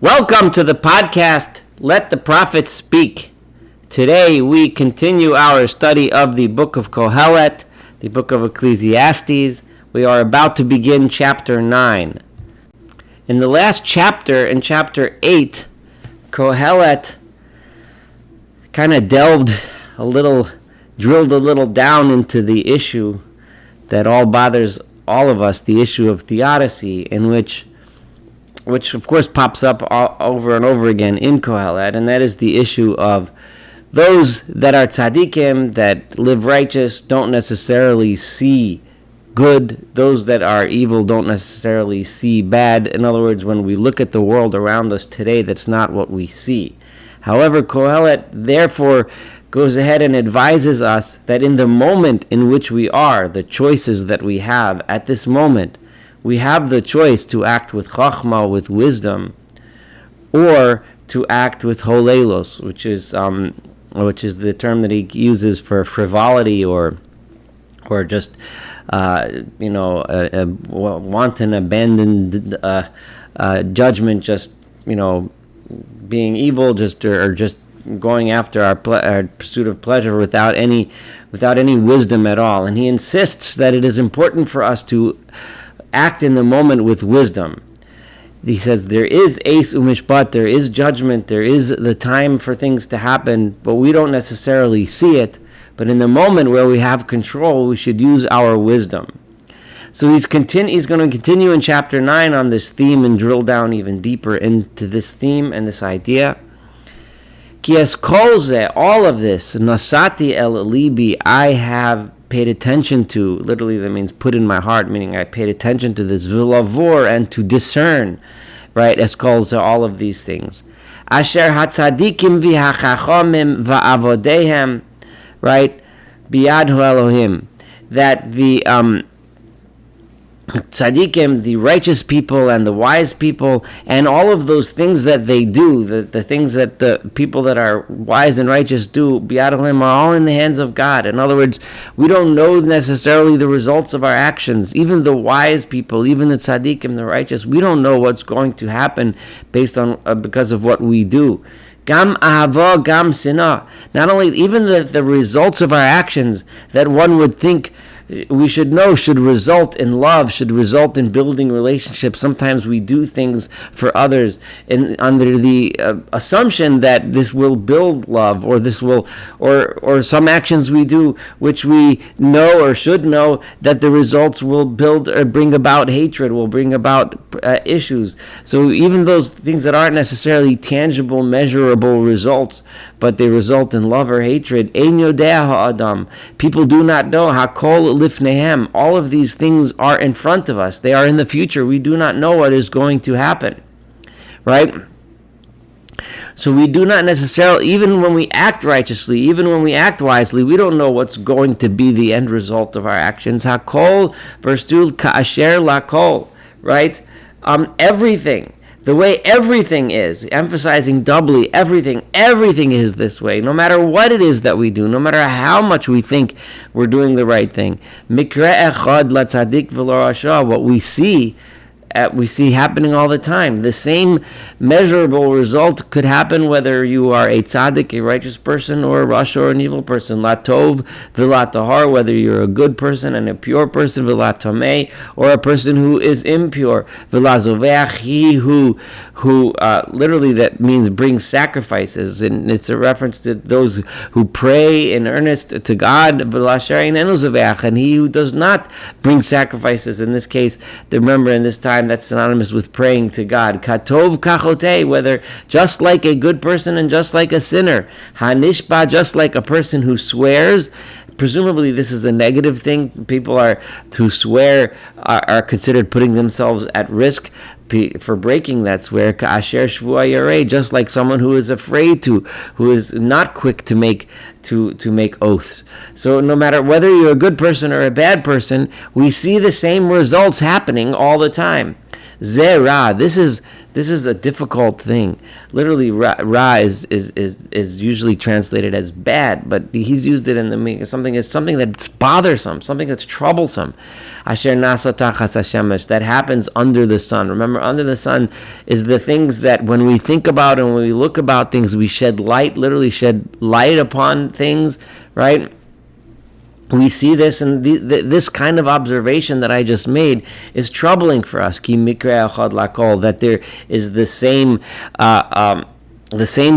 Welcome to the podcast, Let the Prophets Speak. Today we continue our study of the book of Kohelet, the book of Ecclesiastes. We are about to begin chapter 9. In the last chapter, in chapter 8, Kohelet kind of drilled a little down into the issue that all bothers all of us, the issue of theodicy, in which of course pops up over and over again in Kohelet, and that is the issue of those that are tzaddikim, that live righteous, don't necessarily see good. Those that are evil don't necessarily see bad. In other words, when we look at the world around us today, that's not what we see. However, Kohelet therefore goes ahead and advises us that in the moment in which we are, the choices that we have at this moment, we have the choice to act with chachma, with wisdom, or to act with holelos, which is the term that he uses for frivolity or just a wanton, abandoned judgment, just being evil, or just going after our pursuit of pleasure without any wisdom at all. And he insists that it is important for us to act in the moment with wisdom. He says there is eis umishpat, there is judgment, there is the time for things to happen, but we don't necessarily see it. But in the moment where we have control, we should use our wisdom. So he's going to continue in chapter 9 on this theme and drill down even deeper into this theme and this idea. Ki es kol ze, all of this, nasati el libi, I have paid attention to, literally that means put in my heart, meaning I paid attention to this, v'lavor, and to discern, right, es kol ze, all of these things. Asher hatzadikim v'hachachomim va'avodehem, right, biyad hu Elohim, that the tzaddikim, the righteous people and the wise people, and all of those things that they do, the things that the people that are wise and righteous do, biyad Elohim, are all in the hands of God. In other words, we don't know necessarily the results of our actions. Even the wise people, even the tzaddikim, the righteous, we don't know what's going to happen based on because of what we do. Gam ahava, gam sinah. Not only even the results of our actions that one would think we should know should result in love, should result in building relationships. Sometimes we do things for others under the assumption that this will build love, or this will, or some actions we do which we know or should know that the results will build or bring about hatred, will bring about issues. So even those things that aren't necessarily tangible, measurable results, but they result in love or hatred, ein yodea ha'adam, people do not know, hakol lifnehem, all of these things are in front of us. They are in the future. We do not know what is going to happen, right? So we do not necessarily, even when we act righteously, even when we act wisely, we don't know what's going to be the end result of our actions. Hakol, verse 2, ka'asher lakol, right? Everything. The way everything is, emphasizing doubly, everything is this way, no matter what it is that we do, no matter how much we think we're doing the right thing. Mikra echad latzadik v'lo rasha, what we see happening all the time. The same measurable result could happen whether you are a tzaddik, a righteous person, or a rasha, or an evil person. Latov v'latahar, whether you're a good person and a pure person, v'latamei, or a person who is impure. V'lazoveach, he who literally that means bring sacrifices, and it's a reference to those who pray in earnest to God. V'lasharin enozoveach, and he who does not bring sacrifices. In this case, remember in this time, that's synonymous with praying to God. Katov kachote, whether just like a good person and just like a sinner. Hanishba, just like a person who swears. Presumably this is a negative thing. People who swear are considered putting themselves at risk for breaking that swear. Ka'asher shvua yareh, just like someone who is afraid who is not quick to make oaths. So no matter whether you're a good person or a bad person, we see the same results happening all the time. Zera, this is This is a difficult thing. Literally, ra is usually translated as bad, but he's used it in the meaning something that's bothersome, something that's troublesome. Asher nasa tachas hashemesh, that happens under the sun. Remember, under the sun is the things that when we think about and when we look about things, we shed light, literally shed light upon things, right? We see this, and this kind of observation that I just made is troubling for us. Ki mikra echad lakol, that there is the same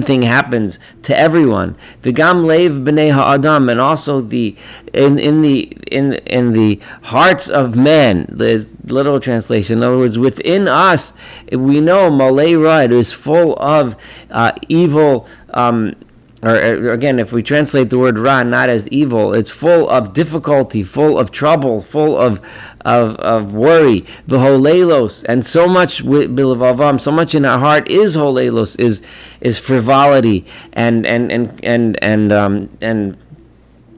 thing happens to everyone. V'gam leiv b'nei ha'adam, and also in the hearts of men. There's literal translation. In other words, within us, we know malei ra, it is full of evil. Or again, if we translate the word ra not as evil, it's full of difficulty, full of trouble, full of worry. V'holeilos, and so much bilvavam, so much in our heart is holeilos, is frivolity and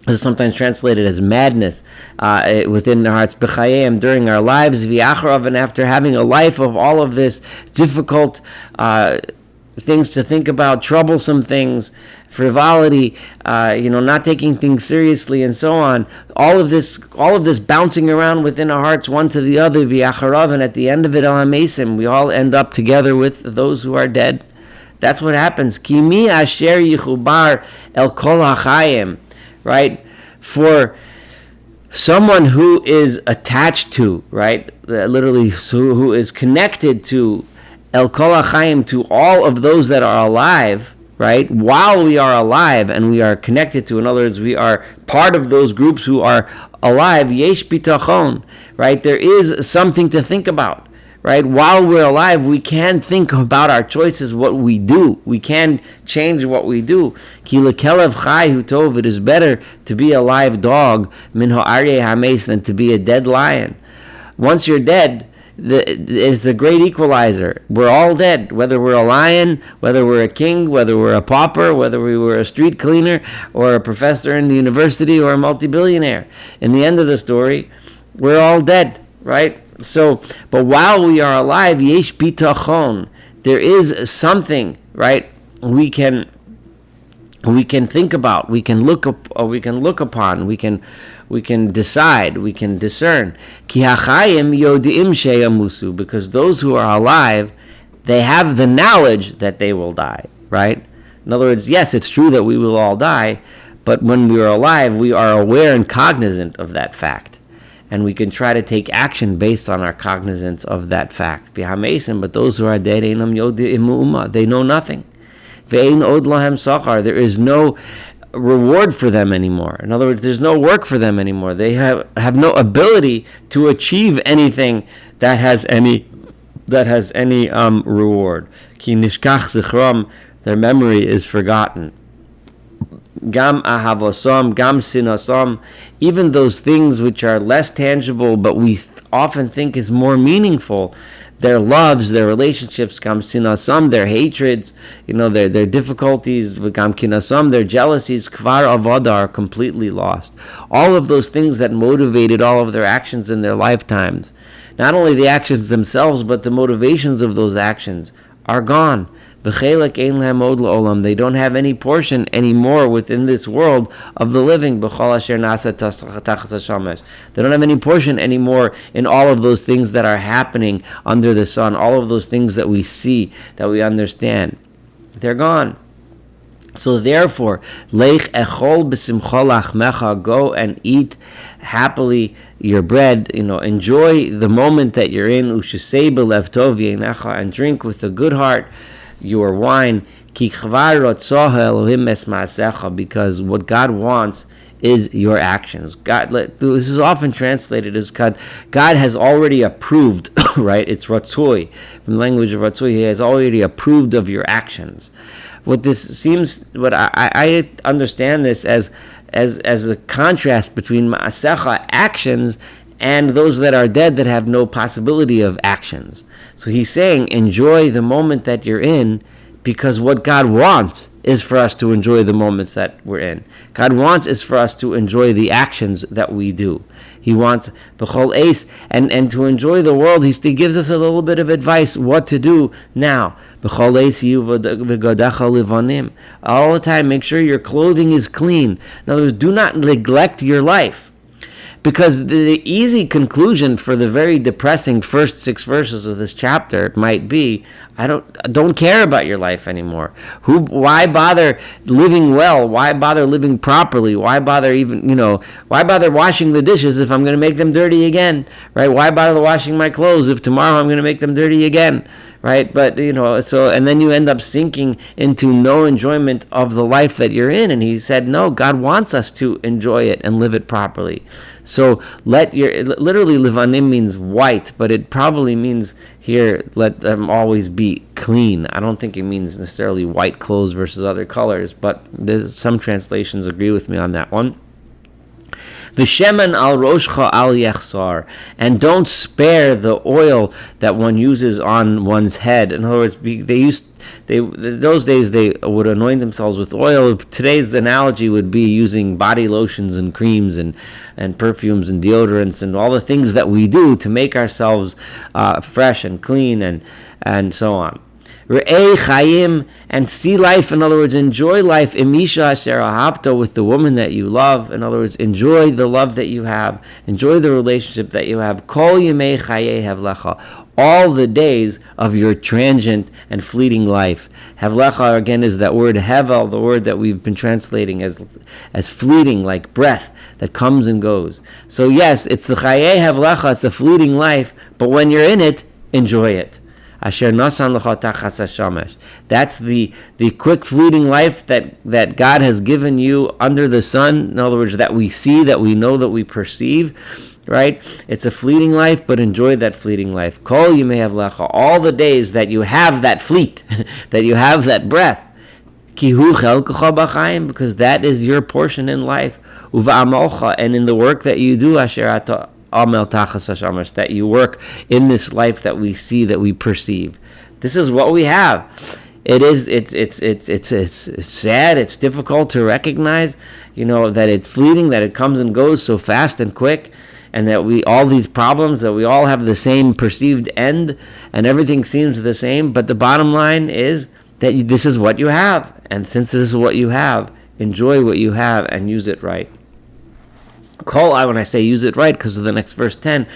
is sometimes translated as madness within our hearts. B'chayim, during our lives, v'acharav, and after having a life of all of this difficult things to think about, troublesome things, frivolity, not taking things seriously, and so on. All of this bouncing around within our hearts, one to the other, v'acharav, and at the end of it, al hamesim, we all end up together with those who are dead. That's what happens. Ki mi asher yichubar el kol hachayim, right? For someone who is attached to, right, literally, who is connected to El Kol HaChaim, to all of those that are alive, right? While we are alive and we are connected to, in other words, we are part of those groups who are alive, Yesh Bitachon, right? There is something to think about, right? While we're alive, we can think about our choices, what we do. We can change what we do. Ki lekelev chai hu tov, it is better to be a live dog, min ha'aryeh hames, than to be a dead lion. Once you're dead, it's a great equalizer. We're all dead, whether we're a lion, whether we're a king, whether we're a pauper, whether we were a street cleaner or a professor in the university or a multi-billionaire. In the end of the story, we're all dead, right? So, but while we are alive, yesh bitachon, there is something, right? We can think about, we can look upon, we can decide, we can discern. Ki hachayim yodiim sheyamusu, because those who are alive, they have the knowledge that they will die, right? In other words, yes, it's true that we will all die, but when we are alive, we are aware and cognizant of that fact, and we can try to take action based on our cognizance of that fact. But those who are dead, they know nothing. There is no reward for them anymore. In other words, there's no work for them anymore. They have no ability to achieve anything that has any reward. Ki nishkach zichram, their memory is forgotten. Gam ahavosam, gam sinasam, even those things which are less tangible but we often think is more meaningful, their loves, their relationships, gam sinasam, their hatreds, their difficulties, gam kinasam, their jealousies, kvar avoda, are completely lost. All of those things that motivated all of their actions in their lifetimes, not only the actions themselves, but the motivations of those actions, are gone. They don't have any portion anymore within this world of the living. They don't have any portion anymore in all of those things that are happening under the sun, all of those things that we see, that we understand. They're gone. So therefore, Leich echol b'simcha lachmecha, go and eat happily your bread, enjoy the moment that you're in, u'shesei b'lev tov yenecha, and drink with a good heart your wine, because what God wants is your actions. This is often translated as God has already approved, right? It's ratzoi, from the language of ratzoi. He has already approved of your actions. What I understand this as the contrast between ma'asecha, actions, and those that are dead that have no possibility of actions. So he's saying, enjoy the moment that you're in, because what God wants is for us to enjoy the moments that we're in. God wants is for us to enjoy the actions that we do. He wants b'chol eis, and to enjoy the world. He gives us a little bit of advice what to do now. B'chol eis yu v'godecha livanim. All the time, make sure your clothing is clean. In other words, do not neglect your life. Because the easy conclusion for the very depressing first 6 verses of this chapter might be, I don't care about your life anymore. Why bother living well? Why bother living properly? Why bother why bother washing the dishes if I'm going to make them dirty again, right? Why bother washing my clothes if tomorrow I'm going to make them dirty again, right? But, and then you end up sinking into no enjoyment of the life that you're in. And he said, no, God wants us to enjoy it and live it properly. So literally livanim means white, but it probably means here, let them always be clean. I don't think it means necessarily white clothes versus other colors, but some translations agree with me on that one. V'shemen al roshcha al yechsar, and don't spare the oil that one uses on one's head. In other words, those days they would anoint themselves with oil. Today's analogy would be using body lotions and creams and perfumes and deodorants and all the things that we do to make ourselves fresh and clean and so on. Re'ei chayim, and see life. In other words, enjoy life. Imisha asher ahavta, with the woman that you love. In other words, enjoy the love that you have. Enjoy the relationship that you have. Kol yemei chayei hevlecha, all the days of your transient and fleeting life. Hevlecha, again, is that word hevel, the word that we've been translating as fleeting, like breath that comes and goes. So yes, it's the chayei hevlecha, it's a fleeting life, but when you're in it, enjoy it. Asher nasan lecha tachas hashamesh. That's the quick fleeting life that God has given you under the sun. In other words, that we see, that we know, that we perceive. Right? It's a fleeting life, but enjoy that fleeting life. Kol yimei havlecha, all the days that you have that fleet, that you have that breath. Ki hu chelkecha b'chaim, because that is your portion in life. Uva'amalcha, and in the work that you do, asher ata amel tachas hashamesh, that you work in this life that we see, that we perceive. This is what we have. It's sad. It's difficult to recognize, that it's fleeting, that it comes and goes so fast and quick, and that all these problems, that we all have the same perceived end, and everything seems the same. But the bottom line is that this is what you have, and since this is what you have, enjoy what you have and use it right. When I say use it right, because of the next verse 10,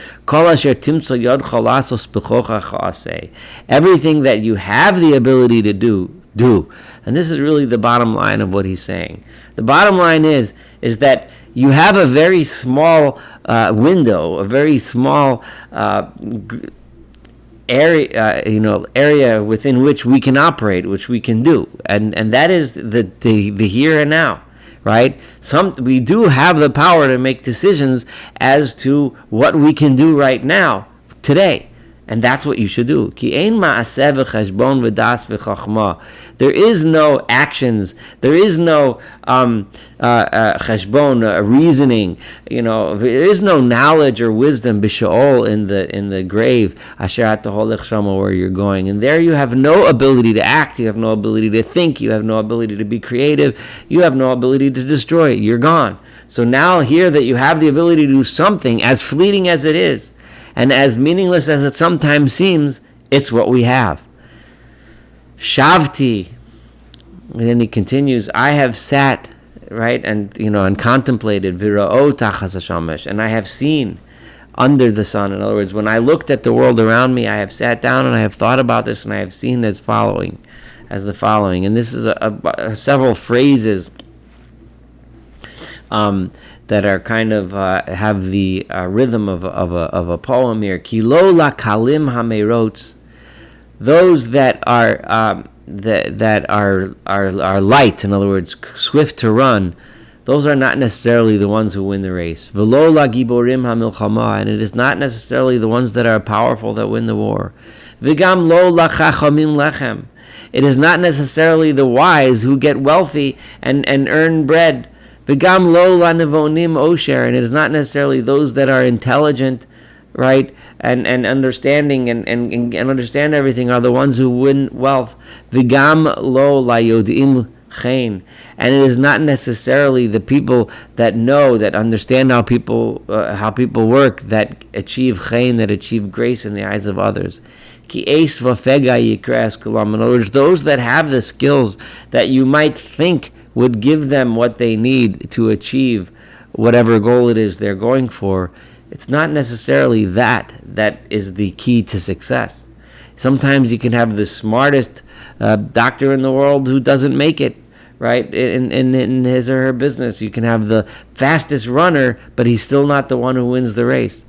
everything that you have the ability to do. And this is really the bottom line of what he's saying. The bottom line is that you have a very small window, a very small area within which we can operate, which we can do, and that is the here and now. Right? We do have the power to make decisions as to what we can do right now, today. And that's what you should do. There is no actions. There is no cheshbon, reasoning. There is no knowledge or wisdom b'sheol in the grave. Where you're going, and there you have no ability to act. You have no ability to think. You have no ability to be creative. You have no ability to destroy it. You're gone. So now here that you have the ability to do something, as fleeting as it is, and as meaningless as it sometimes seems, it's what we have. Shavti. And then he continues, I have sat, right, and contemplated, vira'o tachas hashamesh, and I have seen under the sun. In other words, when I looked at the world around me, I have sat down and I have thought about this, and I have seen as the following. And this is several phrases that are kind of have the rhythm of a poem here. Kilo la kalim hamerots, those that are light, in other words, swift to run, those are not necessarily the ones who win the race. Velo la giborim hamilchama, and it is not necessarily the ones that are powerful that win the war. Vigam lo la chachamim lechem, it is not necessarily the wise who get wealthy and earn bread. V'gam lo la nevonim osher, and it is not necessarily those that are intelligent right, and understanding and understand everything are the ones who win wealth. Vigam lo la yodim chen, and it is not necessarily the people that know, that understand how people work, that achieve chen, that achieve grace in the eyes of others. Ki eis vafega yikras kulam. In other words, those that have the skills that you might think would give them what they need to achieve whatever goal it is they're going for. It's not necessarily that is the key to success. Sometimes you can have the smartest doctor in the world who doesn't make it, right, in his or her business. You can have the fastest runner, but he's still not the one who wins the race.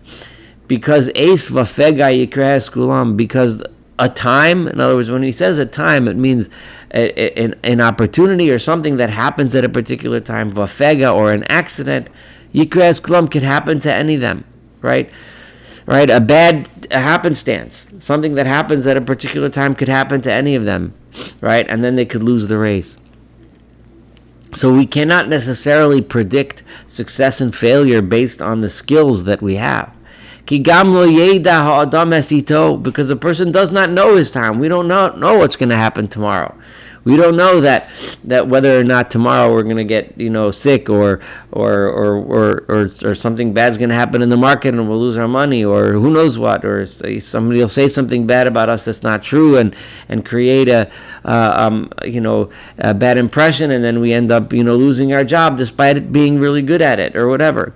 Because Eis Vafega Yikras Kulam, because a time, in other words, when he says a time, it means an opportunity or something that happens at a particular time. Vafega, or an accident, Yikras Kulam, could happen to any of them, right? Right, a happenstance, something that happens at a particular time could happen to any of them, right? And then they could lose the race. So we cannot necessarily predict success and failure based on the skills that we have. Because a person does not know his time. We don't know what's going to happen tomorrow. We don't know that whether or not tomorrow we're going to get sick or something bad's going to happen in the market and we'll lose our money, or who knows what, or somebody will say something bad about us that's not true and create a bad impression, and then we end up losing our job despite it being really good at it or whatever.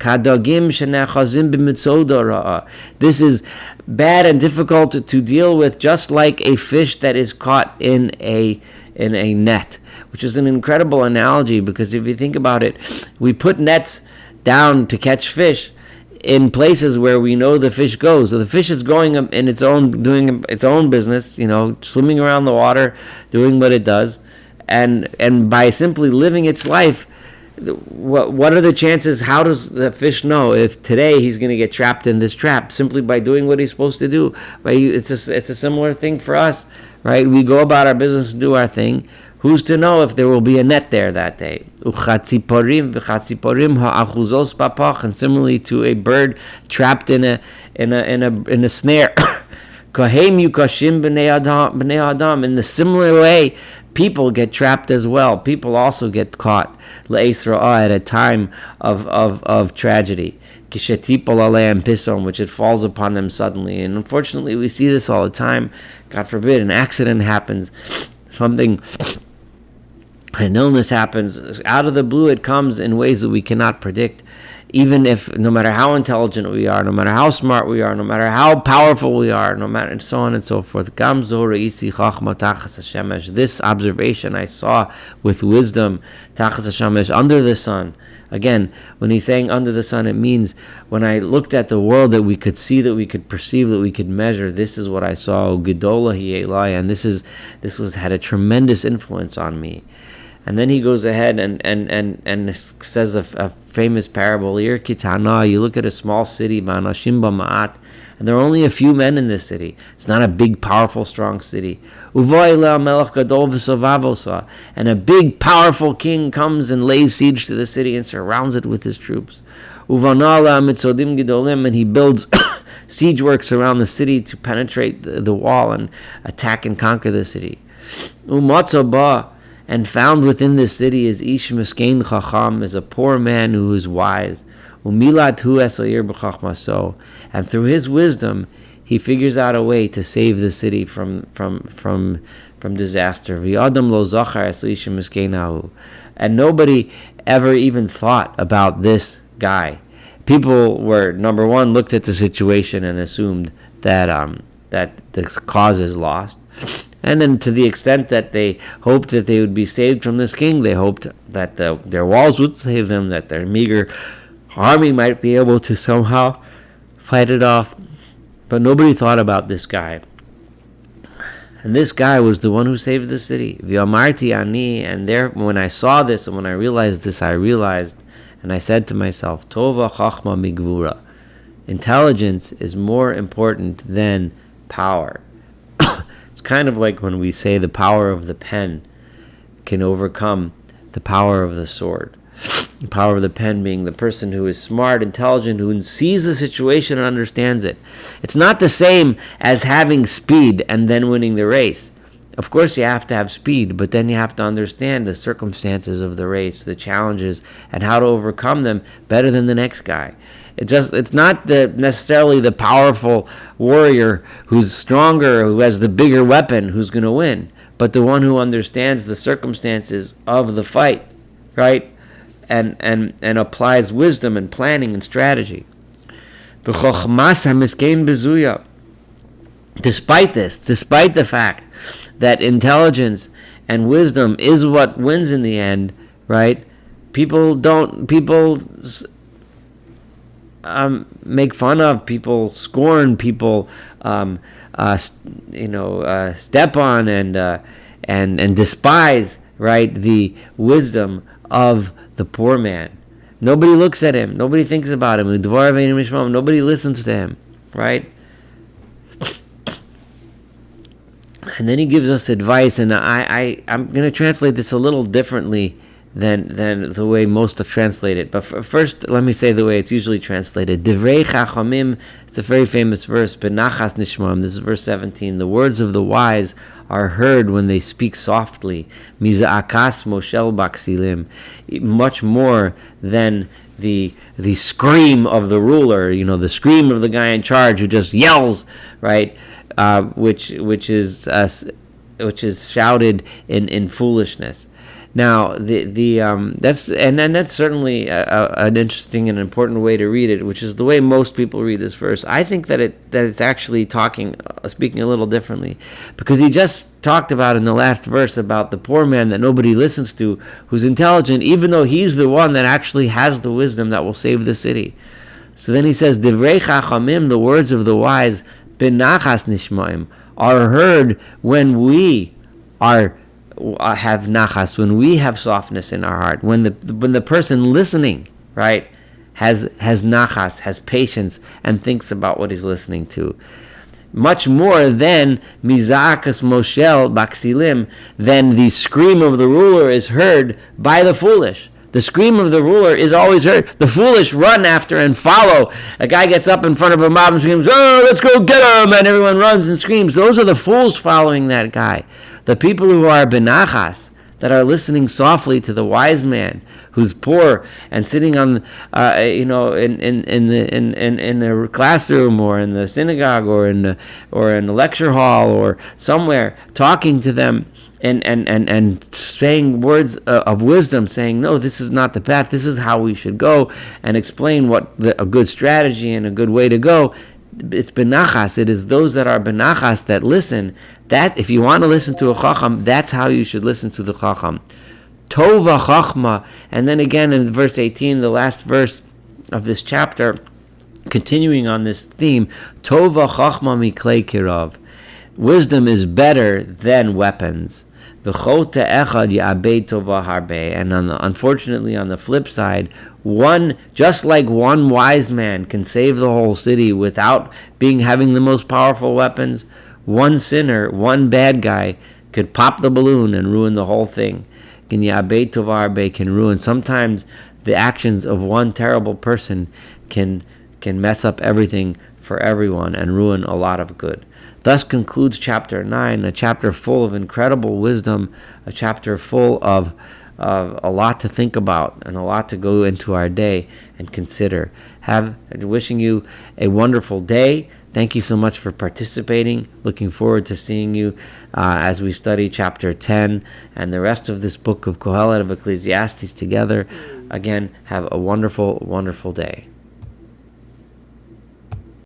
This is bad and difficult to deal with, just like a fish that is caught in a net, which is an incredible analogy, because if you think about it, we put nets down to catch fish in places where we know the fish goes. So the fish is going in doing its own business, swimming around the water, doing what it does, and by simply living its life, what are the chances? How does the fish know if today he's going to get trapped in this trap? Simply by doing what he's supposed to do. It's a similar thing for us, right? We go about our business and do our thing. Who's to know if there will be a net there that day? And similarly to a bird trapped in a snare. In the similar way, people get trapped as well. People also get caught at a time of tragedy, which it falls upon them suddenly. And unfortunately, we see this all the time. God forbid, an accident happens, an illness happens. Out of the blue, it comes in ways that we cannot predict. Even if, no matter how intelligent we are, no matter how smart we are, no matter how powerful we are, no matter, and so on and so forth. This observation I saw with wisdom, under the sun. Again, when he's saying under the sun, it means when I looked at the world that we could see, that we could perceive, that we could measure, this is what I saw. And this had a tremendous influence on me. And then he goes ahead and says a famous parable. You look at a small city, and there are only a few men in this city. It's not a big, powerful, strong city. And a big, powerful king comes and lays siege to the city and surrounds it with his troops. And he builds siege works around the city to penetrate the wall and attack and conquer the city. And found within this city is Ish Miskein Chacham, is a poor man who is wise. Umilat hu esayir b'chachmaso, and through his wisdom, he figures out a way to save the city from disaster. V'yadam lo zachar es Ish Miskein hahu, and nobody ever even thought about this guy. People were, number one, looked at the situation and assumed that the cause is lost. And then to the extent that they hoped that they would be saved from this king, they hoped that their walls would save them, that their meager army might be able to somehow fight it off. But nobody thought about this guy. And this guy was the one who saved the city. V'amarti ani, and there, when I saw this and when I realized this, and I said to myself, Tova chachma migvura. Intelligence is more important than power. It's kind of like when we say the power of the pen can overcome the power of the sword. The power of the pen being the person who is smart, intelligent, who sees the situation and understands it. It's not the same as having speed and then winning the race. Of course, you have to have speed, but then you have to understand the circumstances of the race, the challenges, and how to overcome them better than the next guy. It's not necessarily the powerful warrior who's stronger, who has the bigger weapon, who's going to win, but the one who understands the circumstances of the fight, right? And applies wisdom and planning and strategy. Despite this, despite the fact that intelligence and wisdom is what wins in the end, right? People make fun of, people scorn, people step on and despise, right, the wisdom of the poor man. Nobody looks at him. Nobody thinks about him. Nobody listens to him, right? And then he gives us advice, and I'm going to translate this a little differently than the way most translate it. But first, let me say the way it's usually translated. Divrei Chachamim, it's a very famous verse, Benachas Nishmam, this is verse 17. The words of the wise are heard when they speak softly. Miza'akas Moshel Baksilim, much more than the scream of the ruler, the scream of the guy in charge who just yells, right? Which is shouted in foolishness. Now that's certainly an interesting and important way to read it, which is the way most people read this verse. I think that it's actually speaking a little differently, because he just talked about in the last verse about the poor man that nobody listens to, who's intelligent, even though he's the one that actually has the wisdom that will save the city. So then he says, Divrei Chachamim, the words of the wise, Benachas Nishmaim, are heard when we have nachas, when we have softness in our heart, when the person listening, right, has nachas, has patience, and thinks about what he's listening to. Much more than Miza'akas Moshel Baksilim, than the scream of the ruler is heard by the foolish. The scream of the ruler is always heard. The foolish run after and follow. A guy gets up in front of a mob and screams, "Oh, let's go get him!" And everyone runs and screams. Those are the fools following that guy. The people who are benachas, that are listening softly to the wise man who's poor and sitting on, in the classroom or in the synagogue or in the lecture hall or somewhere, talking to them and saying words of wisdom, saying, no, this is not the path, this is how we should go, and explain what a good strategy and a good way to go. It's benachas. It is those that are benachas that listen. That if you want to listen to a chacham, that's how you should listen to the chacham. Tova chachma, and then again in verse 18, the last verse of this chapter, continuing on this theme, Tova chachma miklei kirav. Wisdom is better than weapons. And unfortunately, on the flip side, just like one wise man can save the whole city without having the most powerful weapons, one sinner, one bad guy could pop the balloon and ruin the whole thing. Can ruin. Sometimes the actions of one terrible person can mess up everything for everyone and ruin a lot of good. Thus concludes chapter 9, a chapter full of incredible wisdom, a chapter full of a lot to think about and a lot to go into our day and consider. Wishing you a wonderful day. Thank you so much for participating. Looking forward to seeing you as we study chapter 10 and the rest of this book of Kohelet of Ecclesiastes together. Again, have a wonderful, wonderful day.